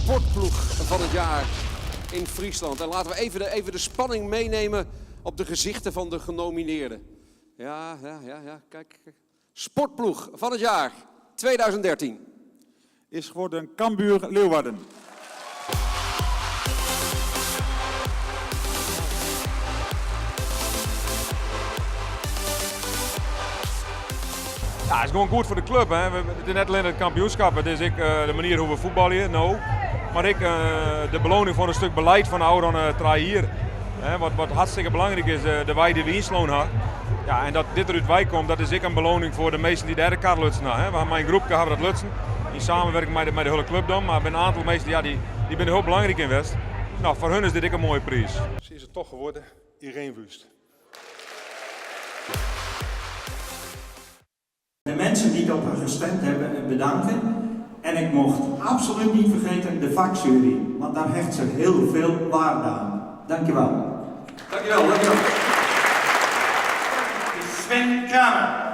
sportploeg van het jaar in Friesland. En laten we even de spanning meenemen op de gezichten van de genomineerden. Ja, kijk. Sportploeg van het jaar 2013. Is geworden Cambuur Leeuwarden. Ja, het is gewoon goed voor de club. Hè. Het is net alleen het kampioenschap, het is de manier hoe we voetballen, maar de beloning voor een stuk beleid van de Auron hier. Wat hartstikke belangrijk is, de wij die we insloon had. Ja, en dat dit eruit wij komt, dat is een beloning voor de meesten die de kar lutsen. We hebben mijn groep gehad dat lutsen, in samenwerking met de hele club dan, maar er zijn een aantal meesten die zijn heel belangrijk in West. Nou, voor hun is dit een mooie prijs. Ze is het toch geworden, Irene Wust. De mensen die op haar gestemd hebben bedanken. En ik mocht absoluut niet vergeten de vakjury, want daar hecht ze heel veel waarde aan. Dankjewel. Dankjewel. Sven Kramer.